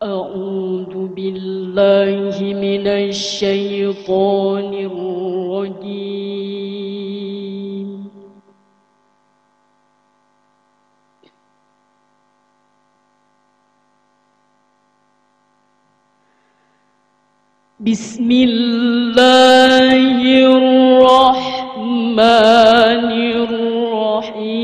أعوذ بالله من الشيطان الرجيم. بسم الله الرحمن الرحيم.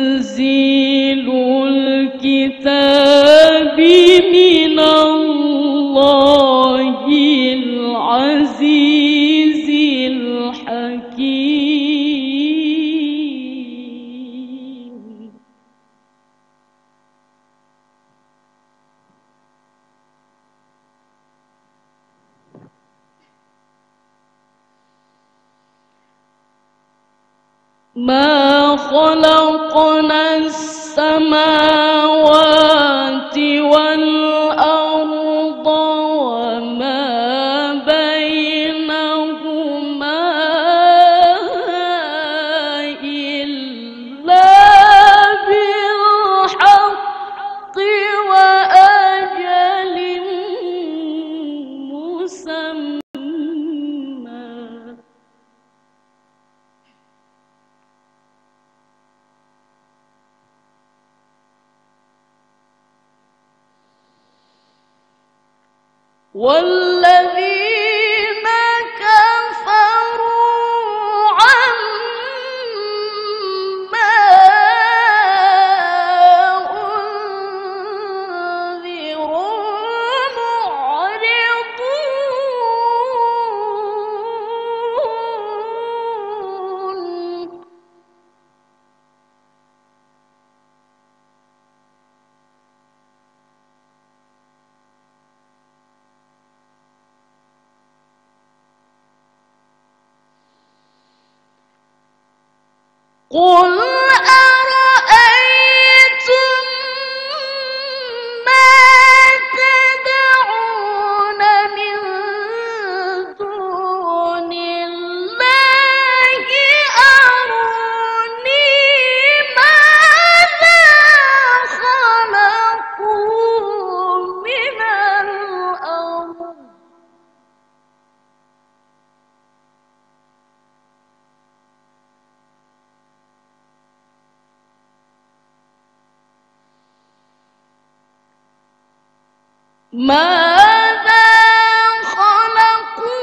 تنزيل الكتاب من الله العزيز الحكيم. ما خلقنا السماوات والأرض وما بينهما إلا بالحق وأجل مسمى. والذين كفروا عما أنذروا معرضون. قل أرأيتم ما تدعون من دون الله أروني ماذا خلقوا من الأرض ماذا خلقوا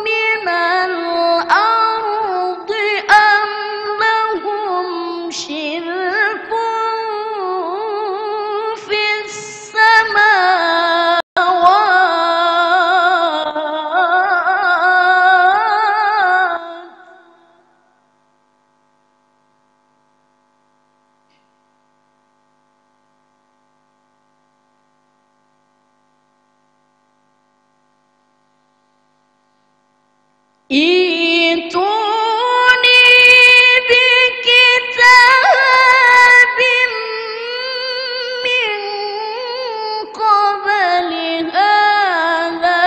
من الأرض أم لهم شرك في السماوات ائتوني بكتاب من قبل هذا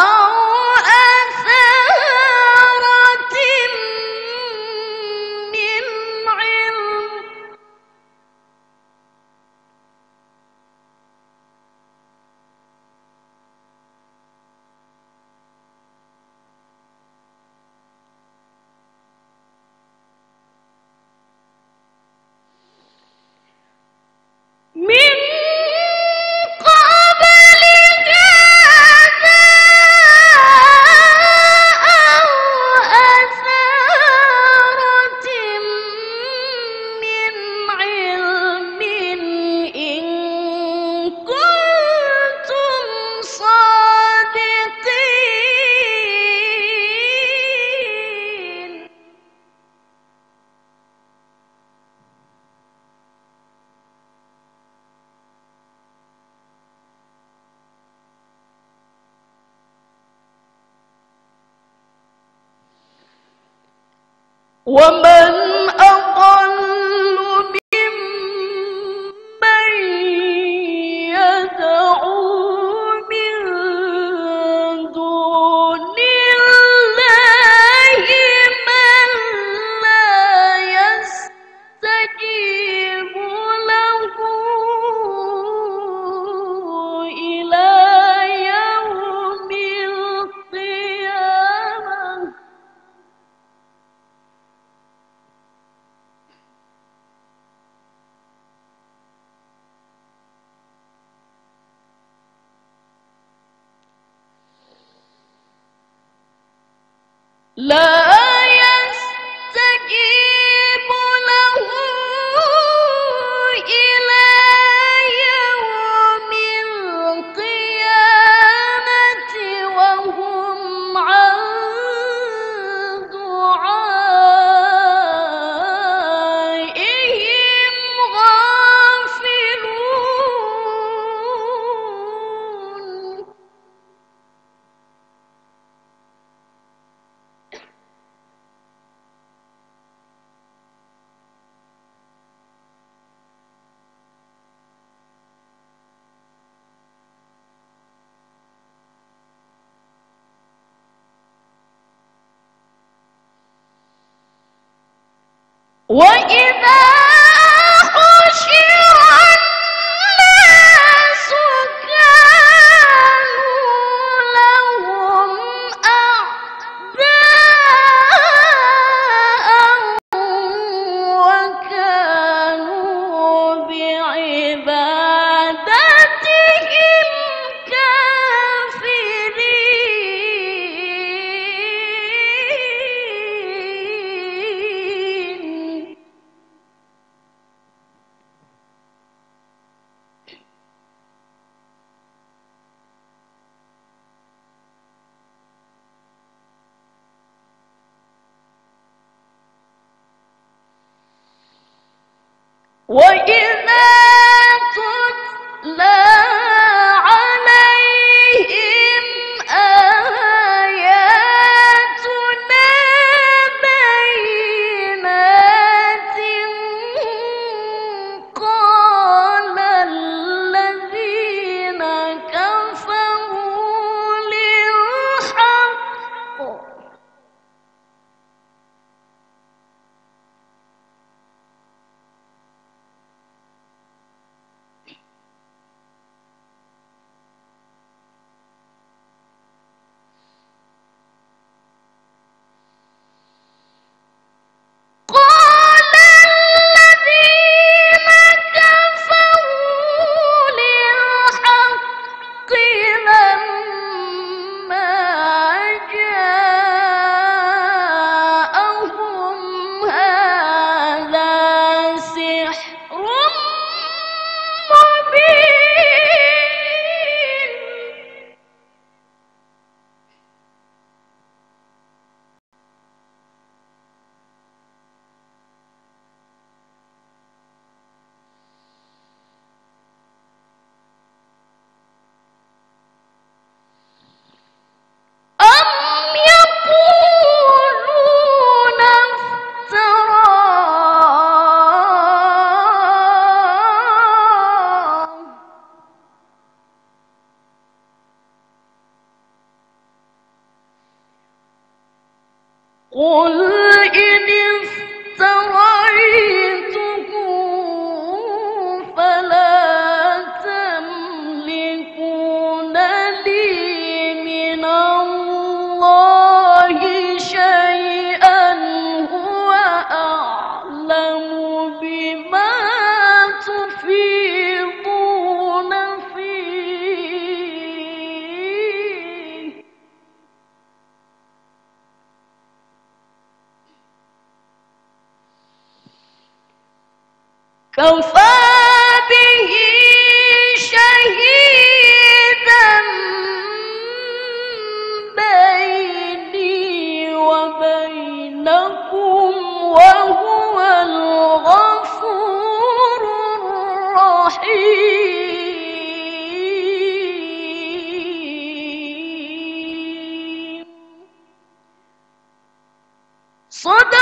أو أثارة من علم من قبل هذا أو أثارة من علم إن كنتم صادقين. ومن أضل لا يستجيب له إلى يوم القيامة وهم عن دعائهم غافلون. وإذا حشر الناس كانوا لهم أعداء وكانوا بعبادتهم كافرين. وإذا تتلى عليهم آياتنا بينات قال الذين كفروا للحق لما جاءهم هذا سحر مبين. أم يقولون افتراه قل إن افتريته فلا تملكون لي من الله شيئا هو أعلم بما تفيضون فيه. كفى به شهيدا بيني وبينكم وهو الغفور الرحيم. صدق